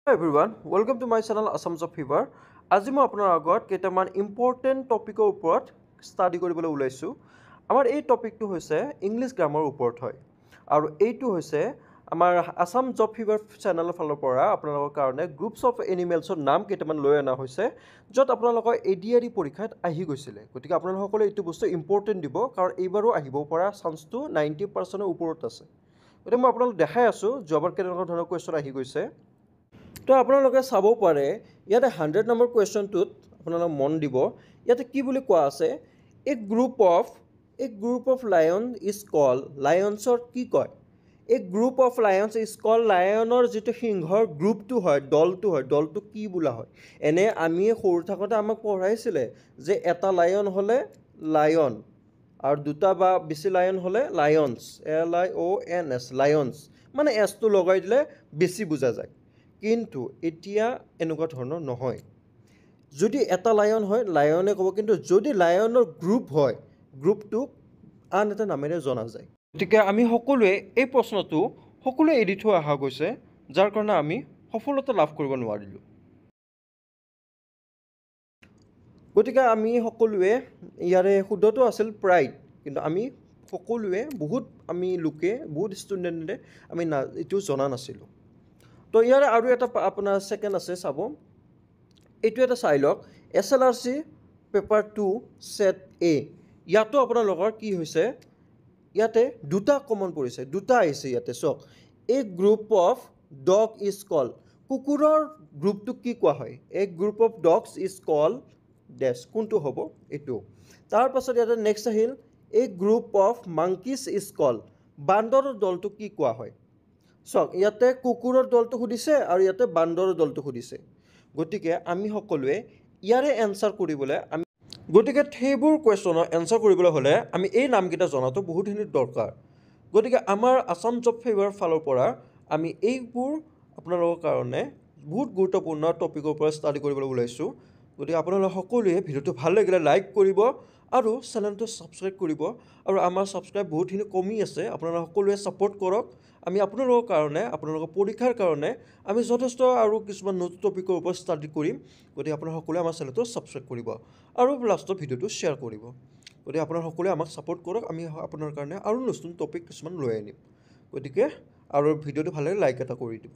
Hi everyone, welcome to my channel Assam Job Fever. আজি মই আপোনাৰ আগত কেইটামান ইম্পৰ্টেণ্ট টপিকৰ ওপৰত ষ্টাডি কৰিবলৈ ওলাইছোঁ। আমাৰ এই টপিকটো হৈছে ইংলিছ গ্ৰামাৰৰ ওপৰত হয় আৰু এইটো হৈছে আমাৰ আছাম জব ফিভাৰ চেনেলৰ ফালৰ পৰা আপোনালোকৰ কাৰণে গ্ৰুপছ অফ এনিমেলছৰ নাম কেইটামান লৈ অনা হৈছে য'ত আপোনালোকৰ ADRE পৰীক্ষাত আহি গৈছিলে। গতিকে আপোনালোকসকলে এইটো বস্তু ইম্পৰ্টেণ্ট দিব কাৰণ এইবাৰো আহিব পৰা চান্সটো 90%ৰ ওপৰত আছে। গতিকে মই আপোনালোকক দেখাই আছোঁ যোৱাবাৰ কেনেকুৱা ধৰণৰ কুৱেশ্যন আহি গৈছে। তো আপোনালোকে চাব পাৰে ইয়াতে 100 নম্বৰ কুৱেশ্যনটোত আপোনালোকে মন দিব ইয়াতে কি বুলি কোৱা আছে এ গ্ৰুপ অফ লায়ন ইজ কল লায়নছৰ কি কয় এ গ্ৰুপ অফ লায়নছ ইজ কল লায়নৰ যিটো সিংহৰ গ্ৰুপটো হয় দলটো কি বোলা হয় এনে আমি সৰু থাকোঁতে আমাক পঢ়াইছিলে যে এটা লায়ন হ'লে লায়ন আৰু দুটা বা বেছি লায়ন হ'লে লায়নছ LIONS লায়নছ মানে এছটো লগাই দিলে বেছি বুজা যায় কিন্তু এতিয়া এনেকুৱা ধৰণৰ নহয় যদি এটা লায়ন হয় লায়নে ক'ব কিন্তু যদি লায়নৰ গ্ৰুপ হয় গ্ৰুপটোক আন এটা নামেৰে জনা যায় গতিকে আমি সকলোৱে এই প্ৰশ্নটো সকলোৱে এৰি থৈ অহা গৈছে যাৰ কাৰণে আমি সফলতা লাভ কৰিব নোৱাৰিলোঁ গতিকে আমি সকলোৱে ইয়াৰে শুদ্ধটো আছিল প্ৰাইড কিন্তু আমি সকলোৱে বহুত ষ্টুডেণ্টে আমি এইটো জনা নাছিলোঁ তো ইয়াৰে আৰু এটা আপোনাৰ ছেকেণ্ড আছে চাব এইটো এটা চাই লওক SLRC পেপাৰ 2 সেট A ইয়াতো আপোনালোকৰ কি হৈছে ইয়াতে দুটা কমন পৰিছে দুটা আহিছে ইয়াতে চাওক এ গ্ৰুপ অফ ডগ ইজ কল কুকুৰৰ গ্ৰুপটোক কি কোৱা হয় এ গ্ৰুপ অফ ডগছ ইজ কল ডেছ কোনটো হ'ব এইটো তাৰপাছত ইয়াতে নেক্সট আহিল এ গ্ৰুপ অফ মাংকিজ ইজ কল বান্দৰৰ দলটোক কি কোৱা হয় চাওক ইয়াতে কুকুৰৰ দলটো সুধিছে আৰু ইয়াতে বান্দৰৰ দলটো সুধিছে গতিকে আমি সকলোৱে ইয়াৰে এনসাৰ কৰিবলৈ গতিকে সেইবোৰ কুৱেশ্যনৰ এনসাৰ কৰিবলৈ হ'লে আমি এই নামকেইটা জনাটো বহুতখিনি দৰকাৰ গতিকে আমাৰ আছাম জব ফেভাৰ ফালৰ পৰা আমি এইবোৰ আপোনালোকৰ কাৰণে বহুত গুৰুত্বপূৰ্ণ টপিকৰ পৰা ষ্টাডি কৰিবলৈ ওলাইছোঁ গতিকে আপোনালোকে সকলোৱে ভিডিঅ'টো ভাল লাগিলে লাইক কৰিব আৰু চেনেলটো ছাবস্ক্ৰাইব কৰিব আৰু আমাৰ ছাবস্ক্ৰাইব বহুতখিনি কমি আছে আপোনালোকে সকলোৱে ছাপোৰ্ট কৰক আমি আপোনালোকৰ কাৰণে আপোনালোকৰ পৰীক্ষাৰ কাৰণে আমি যথেষ্ট আৰু কিছুমান নতুন টপিকৰ ওপৰত ষ্টাডি কৰিম গতিকে আপোনালোকে সকলোৱে আমাৰ চেনেলটো ছাবস্ক্ৰাইব কৰিব আৰু লাষ্টত ভিডিঅ'টো শ্বেয়াৰ কৰিব গতিকে আপোনালোকে সকলোৱে আমাক ছাপোৰ্ট কৰক আমি আপোনাৰ কাৰণে আৰু নতুন টপিক কিছুমান লৈ আনিম গতিকে আৰু ভিডিঅ'টো ভাল লাগিলে লাইক এটা কৰি দিব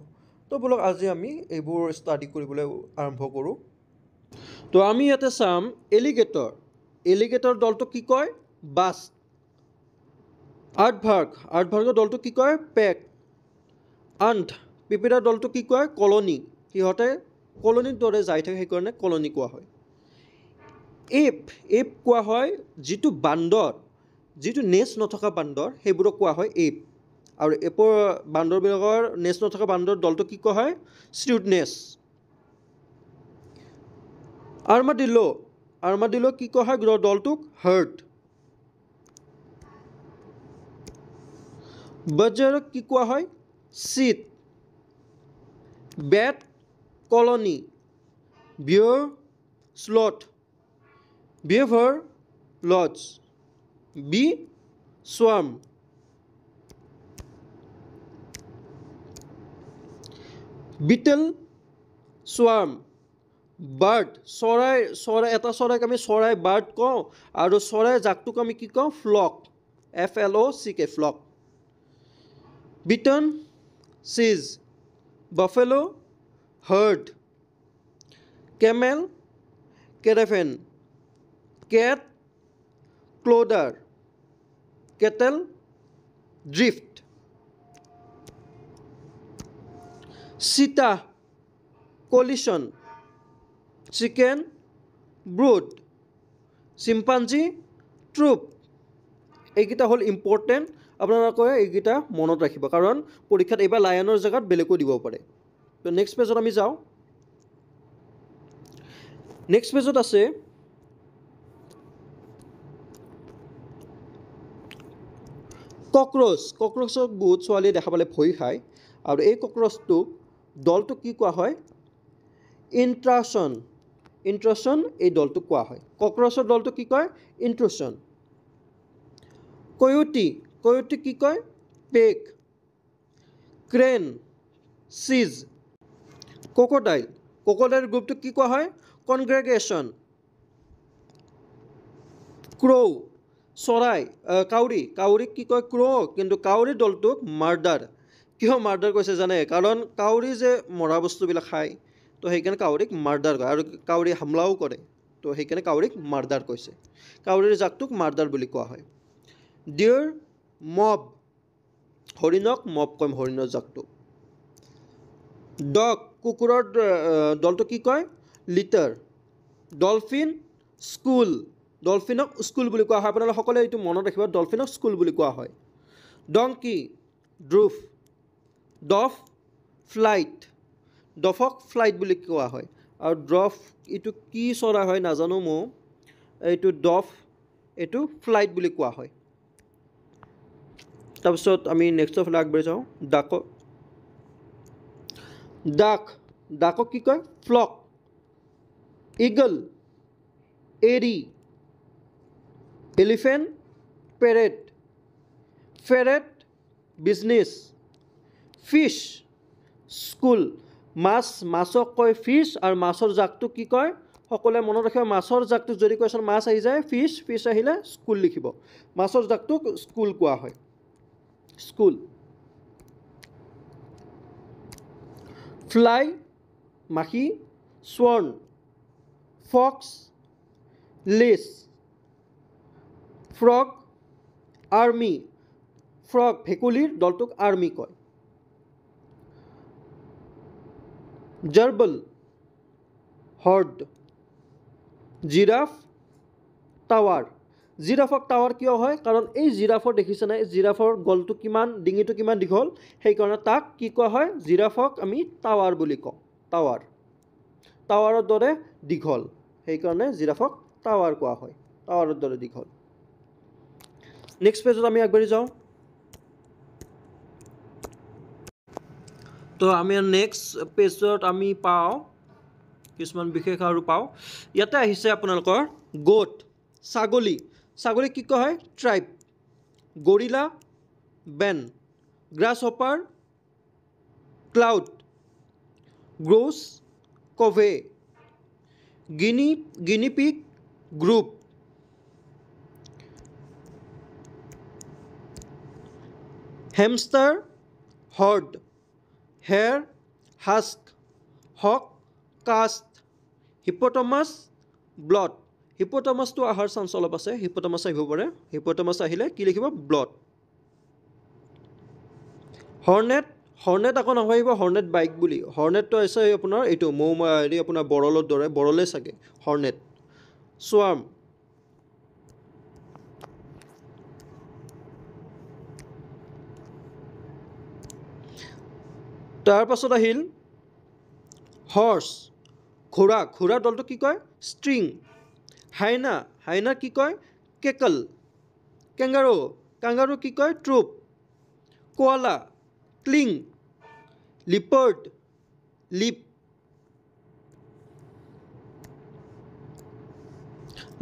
তো বলক আজি আমি এইবোৰ ষ্টাডি কৰিবলৈ আৰম্ভ কৰোঁ তো আমি ইয়াতে চাম এলিগেটৰ দলটোক কি কয় বাছ আৰ্থভাৰ্গৰ দলটোক কি কয় পেক পিপিৰাৰ দলটোক কি কয় কলনী সিহঁতে কলনীৰ দৰে যাই থাকে সেইকাৰণে কলনী কোৱা হয় এপ কোৱা হয় যিটো বান্দৰ যিটো নেচ নথকা বান্দৰ সেইবোৰক কোৱা হয় এপ আৰু এপৰ বান্দৰবিলাকৰ নেচ নথকা বান্দৰ দলটোক কি কোৱা হয় শ্ৰুডনেছ আৰ্মাডিলো কি কোৱা হয় দলটোক হাৰ্ট বাজাৰক কি কোৱা হয় cete bat colony bear sloth beaver lodge bee swarm beetle swarm bird চৰাই এটা চৰাইক আমি চৰাই বাৰ্ড কওঁ আৰু চৰাই জাকটোক আমি কি কওঁ ফ্লক FLOCK ফ্লক বিটন চিজ বাফেলো হাৰ্ড কেমেল কেৰাভেন কেট ক্লোডাৰ কেটেল ড্ৰিফ্ট চিতা কলিশ্যন চিকেন ব্ৰুড চিম্পাঞ্জী ট্ৰুপ এইকেইটা হ'ল ইম্পৰ্টেণ্ট আপোনালোকে এইকেইটা মনত ৰাখিব কাৰণ পৰীক্ষাত এইবাৰ লায়নৰ জেগাত বেলেগো দিব পাৰে তো নেক্সট পেজত আমি যাওঁ নেক্সট পেজত আছে ককৰ'চক বহুত ছোৱালীয়ে দেখা পালে ভয় খায় আৰু এই ককৰ'চটোক দলটোক কি কোৱা হয় ইন্ট্ৰছন এই দলটোক কোৱা হয় ককৰ'চৰ দলটোক কি কয় ইন্ট্ৰছন কয়োটি কি কয় পেক ক্ৰেন চিজ ক্ৰক'ডাইল ক্ৰক'ডাইল গ্ৰুপটোক কি কোৱা হয় কনগ্ৰেগেশ্যন ক্ৰৌ চৰাই কাউৰী কাউৰীক কি কয় ক্ৰৌ কিন্তু কাউৰী দলটোক মাৰ্ডাৰ কিয় মাৰ্ডাৰ কৈছে জানে কাৰণ কাউৰী যে মৰা বস্তুবিলাক খায় তো সেইকাৰণে কাউৰীক মাৰ্ডাৰ কয় আৰু কাউৰী হামলাও কৰে তো সেইকাৰণে কাউৰীক মাৰ্ডাৰ কৈছে কাউৰীৰ জাকটোক মাৰ্ডাৰ বুলি কোৱা হয় ডিয়াৰ মব হৰিণক মব কয় হৰিণৰ জাকটো ডগ কুকুৰৰ দলটো কি কয় লিটাৰ ডলফিন স্কুল ডলফিনক স্কুল বুলি কোৱা হয় আপোনালোকে সকলোৱে এইটো মনত ৰাখিব ডলফিনক স্কুল বুলি কোৱা হয় ডংকি ড্ৰুফ ডফ ফ্লাইট ডফক ফ্লাইট বুলি কোৱা হয় আৰু ড্ৰফ এইটো কি চৰাই হয় নাজানো মই এইটো ডফ এইটো ফ্লাইট বুলি কোৱা হয় তাৰপিছত আমি নেক্সটৰ ফালে আগবাঢ়ি যাওঁ ডাকক কি কয় ফ্লক ইগল এৰি elephant ferret business fish school মাছক কয় ফিছ আৰু মাছৰ জাকটো কি কয় সকলোৱে মনত ৰাখিব মাছৰ জাকটো যদি কুৱেশ্যন মাছ আহি যায় ফিছ আহিলে স্কুল লিখিব মাছৰ জাকটোক স্কুল কোৱা হয় স্কুল ফ্লাই মাখি swarm fox leash frog army frog ভেকুলীৰ দলটোক আৰ্মি কয় জাৰ্বল হৰ্ড জিৰাফ টাৱাৰ জিৰাফক টাৱাৰ কিয় হয় কাৰণ এই জিৰাফৰ দেখিছেনে জিৰাফৰ গলটো কিমান ডিঙিটো কিমান দীঘল সেইকাৰণে তাক কি কোৱা হয় জিৰাফক আমি টাৱাৰ বুলি কওঁ টাৱাৰৰ দৰে দীঘল সেইকাৰণে জিৰাফক টাৱাৰ কোৱা হয় টাৱাৰৰ দৰে দীঘল নেক্সট পেজত আমি আগবাঢ়ি যাওঁ তো আমি নেক্সট পেজত আমি পাওঁ কিছুমান বিশেষ আৰু পাওঁ ইয়াতে আহিছে আপোনালোকৰ গোট ছাগলী কি কোৱা হয় tribe gorilla band grasshopper cloud grouse covey guinea pig group hamster horde hare husk hawk cast hippopotamus bloat হিপোটামাছটো অহাৰ চান্স অলপ আছে হিপোটামাছ আহিব পাৰে হিপোটামাছ আহিলে কি লিখিব ব্লড হৰ্নেট আকৌ নাভাবিব হৰ্নেট বাইক বুলি হৰ্নেটটো আছে আপোনাৰ এইটো হেৰি আপোনাৰ বৰলৰ দৰে বৰলে চাগে হৰ্নেট স্ৱাৰ্ম তাৰপাছত আহিল হৰ্চ ঘোঁৰাৰ দলটো কি কয় ষ্ট্ৰিং হাইনা কি কয় কেকল কাংগাৰু কি কয় ট্ৰুপ কোৱালা ক্লিং লিপাৰ্ড লিপ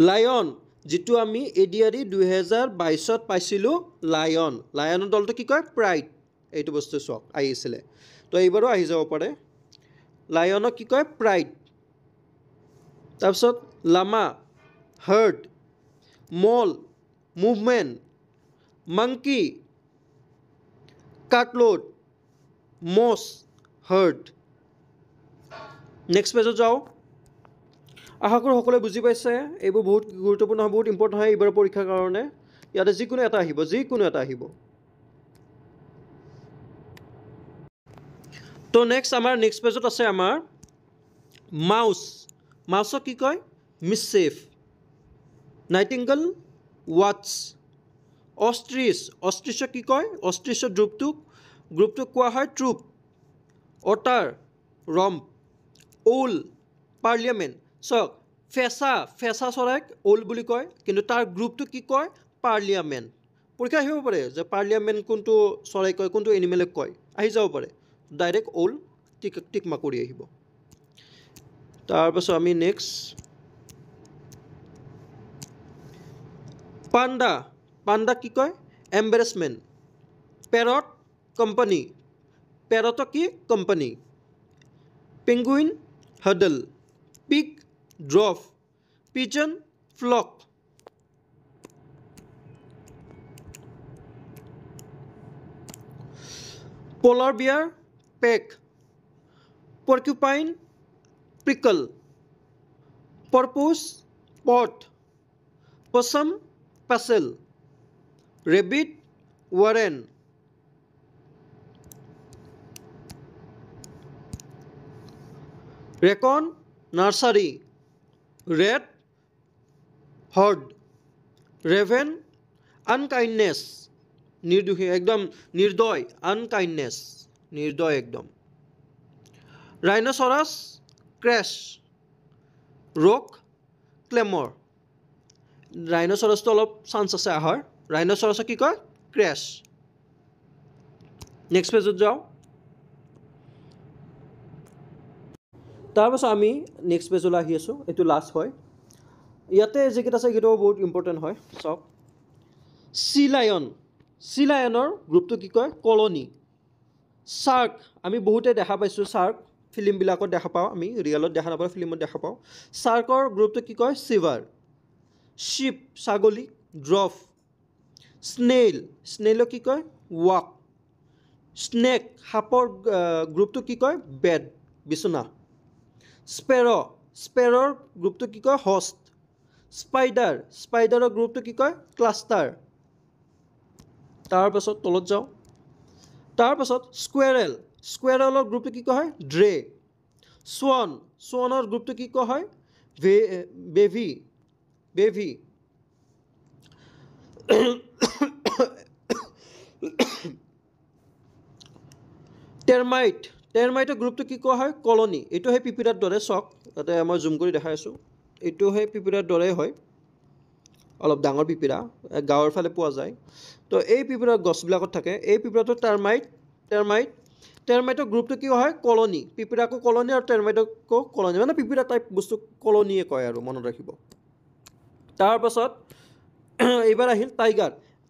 লায়ন যিটো আমি এডিআৰই 2022 পাইছিলোঁ লায়নৰ দলটো কি কয় প্ৰাইড এইটো বস্তু চাওক আহিছিলে তো এইবাৰো আহি যাব পাৰে লায়নক কি কয় প্ৰাইড তাৰপিছত লামা হাৰ্ড মল মুভমেণ্ট মাংকি কাটলোড মছ হাৰ্ড নেক্সট পেজত যাওঁ আশা কৰোঁ সকলোৱে বুজি পাইছে এইবোৰ বহুত গুৰুত্বপূৰ্ণ হয় বহুত ইম্পৰ্টেণ্ট হয় এইবাৰৰ পৰীক্ষাৰ কাৰণে ইয়াতে যিকোনো এটা আহিব তো নেক্সট পেজত আছে আমাৰ মাউচক কি কয় মিছছেফ নাইটিংগেল ৱাটছ অষ্ট্ৰিচক কি কয় অষ্ট্ৰিচৰ গ্ৰুপটোক কোৱা হয় ট্ৰুপ অটাৰ ৰম্প ওল পাৰ্লিয়ামেণ্ট চাওক ফেঁচা চৰাইক ওল বুলি কয় কিন্তু তাৰ গ্ৰুপটোক কি কয় পাৰ্লিয়ামেণ্ট পৰীক্ষা আহিব পাৰে যে পাৰ্লিয়ামেণ্ট কোনটো চৰাই কয় কোনটো এনিমেলক কয় আহি যাব পাৰে ডাইৰেক্ট ওল টিক মাৰ্ক কৰি আহিব তাৰপাছত আমি নেক্সট পাণ্ডা কি কয় এম্বেৰেছমেণ্ট পেৰট কোম্পানী পেৰটক কি company Penguin huddle. Pig drove. Pigeon flock. Polar bear peck. Porcupine prickle. Porpoise pot. Possum puzzle. Rabbit warren. Raccoon nursery. Rat herd. Raven unkindness. নির্দোষী একদম নির্দয় আনকাইন্ডনেস নির্দয় একদম রাইনোসরাস ক্র্যাশ রক ক্লেমৰ ৰাইনোচৰাছটো অলপ চান্স আছে আহাৰ ৰাইনোচৰাছক কি কয় ক্ৰ্যাশ নেক্সট পেজত যাওঁ তাৰপাছত আমি নেক্সট পেজলৈ আহি আছোঁ এইটো লাষ্ট হয় ইয়াতে যিকেইটা আছে সেইকেইটাও বহুত ইম্পৰ্টেণ্ট হয় চাওক সি লায়নৰ গ্ৰুপটো কি কয় কলনি শাৰ্ক আমি বহুতে দেখা পাইছোঁ শাৰ্ক ফিল্মবিলাকত দেখা পাওঁ আমি ৰিয়েলত দেখা নাপাওঁ ফিল্মত দেখা পাওঁ শাৰ্কৰ গ্ৰুপটো কি কয় চিভাৰ শিপ ছাগলী ড্ৰফ স্নেইলক কি কয় ৱাক স্নেক সাপৰ গ্ৰুপটো কি কয় বেড বিচনা স্পেৰৰ গ্ৰুপটো কি কয় হষ্ট স্পাইডাৰৰ গ্ৰুপটো কি কয় ক্লাষ্টাৰ তাৰপাছত তলত যাওঁ তাৰপাছত স্কুৱেৰেলৰ গ্ৰুপটো কি কোৱা হয় ড্ৰে সোৱানৰ গ্ৰুপটো কি কোৱা হয় বেভি টেৰমাইটৰ গ্ৰুপটো কি কোৱা হয় কলনি এইটো সেই পিপিৰাৰ দৰে চক তাতে মই জুম কৰি দেখাই আছোঁ এইটো সেই পিপিৰাৰ দৰে হয় অলপ ডাঙৰ পিপিৰা গাঁৱৰ ফালে পোৱা যায় তো এই পিপিৰাৰ গছবিলাকত থাকে এই পিপিৰাটো টেৰমাইটৰ গ্ৰুপটো কি হয় কলনি পিপিৰাকো কলনি আৰু টেৰমাইটকো কলনি মানে পিপিৰা টাইপ বস্তু কলনিয়ে কয় আৰু মনত ৰাখিব তাৰপাছত এইবাৰ আহিল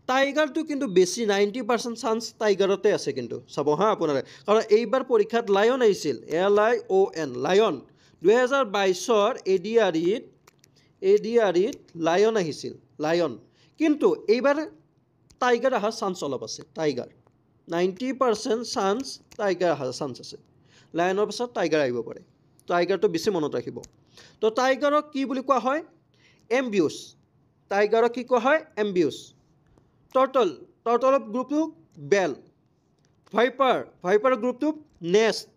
টাইগাৰটো কিন্তু বেছি 90% চান্স টাইগাৰতে আছে কিন্তু চাব হা আপোনালোকে কাৰণ এইবাৰ পৰীক্ষাত লায়ন আহিছিল LION লায়ন 2022ৰ ADREত লায়ন আহিছিল লায়ন কিন্তু এইবাৰ টাইগাৰ অহাৰ চান্স অলপ আছে টাইগাৰ 90% চান্স টাইগাৰ অহাৰ চান্স আছে লায়নৰ পাছত টাইগাৰ আহিব পাৰে টাইগাৰটো বেছি মনত ৰাখিব তো টাইগাৰক কি বুলি কোৱা হয় এম্বিউছ টাইগাৰক কি কোৱা হয় এম্বিউছ টৰ্টলৰ গ্ৰুপটো বেল ভাইপাৰৰ গ্ৰুপটো নেষ্ট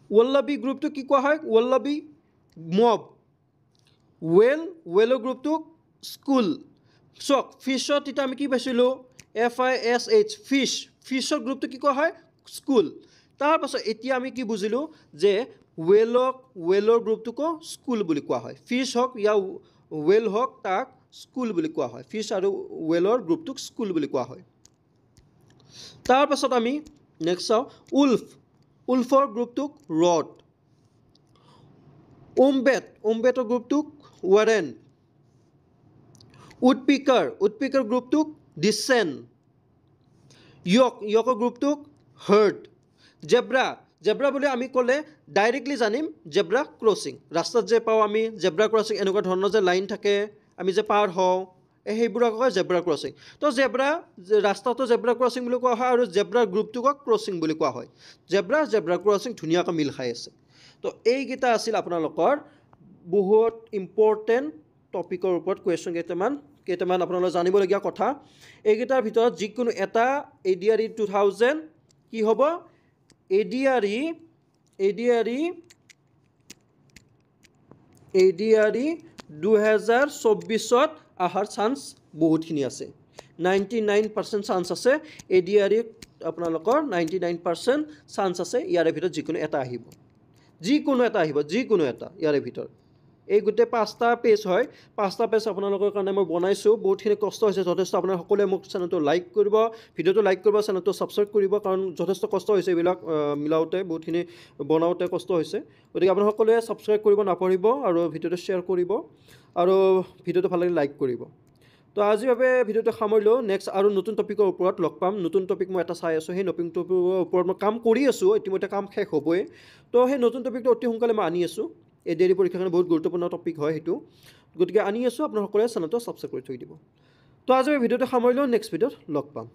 ৱল্লাবী গ্ৰুপটো কি কোৱা হয় ৱল্লাবী মব ৱেলৰ গ্ৰুপটো স্কুল চক ফিছত এতিয়া আমি কি পাইছিলোঁ FISH ফিছৰ গ্ৰুপটো কি কোৱা হয় স্কুল তাৰপাছত এতিয়া আমি কি বুজিলোঁ যে ৱেলৰ গ্ৰুপটোকো স্কুল বুলি কোৱা হয় ফিছ হওক ইয়া ৱেল হওক তাক স্কুল বুলি কোৱা হয় ফিছ আৰু ৱেলৰ গ্ৰুপটোক স্কুল বুলি কোৱা হয় তাৰপাছত আমি নেক্সট চাওঁ উল্ফৰ গ্ৰুপটোক ৰড উমবেটৰ গ্ৰুপটোক ৱাৰেন উডপিকাৰ গ্ৰুপটোক ডিচেন য়কৰ গ্ৰুপটোক হাৰ্ড জেব্ৰা বুলি আমি ক'লে ডাইৰেক্টলি জানিম জেব্ৰা ক্ৰছিং ৰাস্তাত যে পাওঁ আমি জেব্ৰা ক্ৰছিং এনেকুৱা ধৰণৰ যে লাইন থাকে আমি যে পাৰ হওঁ সেইবোৰক কয় জেব্ৰা ক্ৰছিং তো ৰাস্তাটো জেব্ৰা ক্ৰছিং বুলি কোৱা হয় আৰু জেব্ৰাৰ গ্ৰুপটোক ক্ৰছিং বুলি কোৱা হয় জেব্ৰা ক্ৰছিং ধুনীয়াকৈ মিল খাই আছে তো এইকেইটা আছিল আপোনালোকৰ বহুত ইম্পৰ্টেণ্ট টপিকৰ ওপৰত কুৱেশ্যন কেইটামান আপোনালোকে জানিবলগীয়া কথা এইকেইটাৰ ভিতৰত যিকোনো এটা ADRE 2000 কি হ'ব ADRE 2024ত অহাৰ চান্স বহুতখিনি আছে 99% চান্স আছে ADRE আপোনালোকৰ 99% চান্স আছে ইয়াৰে ভিতৰত যিকোনো এটা আহিব ইয়াৰে ভিতৰত এই গোটেই 5টা পেজ হয় 5টা পেজ আপোনালোকৰ কাৰণে মই বনাইছোঁ বহুতখিনি কষ্ট হৈছে যথেষ্ট আপোনালোকে সকলোৱে মোক চেনেলটো লাইক কৰিব ভিডিঅ'টো লাইক কৰিব চেনেলটো ছাবস্ক্ৰাইব কৰিব কাৰণ যথেষ্ট কষ্ট হৈছে এইবিলাক মিলাওঁতে বহুতখিনি বনাওঁতে কষ্ট হৈছে গতিকে আপোনালোকে সকলোৱে ছাবস্ক্ৰাইব কৰিব নাপাহৰিব আৰু ভিডিঅ'টো শ্বেয়াৰ কৰিব আৰু ভিডিঅ'টো ভাল লাগিলে লাইক কৰিব তো আজিৰ বাবে ভিডিঅ'টো সামৰিলোঁ নেক্সট আৰু নতুন টপিকৰ ওপৰত লগ পাম নতুন টপিক মই এটা চাই আছোঁ সেই নতুন টপিকৰ ওপৰত মই কাম কৰি আছোঁ ইতিমধ্যে কাম শেষ হ'বই তো সেই নতুন টপিকটো অতি সোনকালে মই আনি আছোঁ এই ডেইলি পৰীক্ষাৰ কাৰণে বহুত গুৰুত্বপূৰ্ণ টপিক হয় সেইটো গতিকে আনি আছোঁ আপোনালোকে চেনেলটো ছাবস্ক্ৰাইব কৰি থৈ দিব তো আজিৰ ভিডিঅ'টো সামৰিলোঁ নেক্সট ভিডিঅ'ত লগ পাম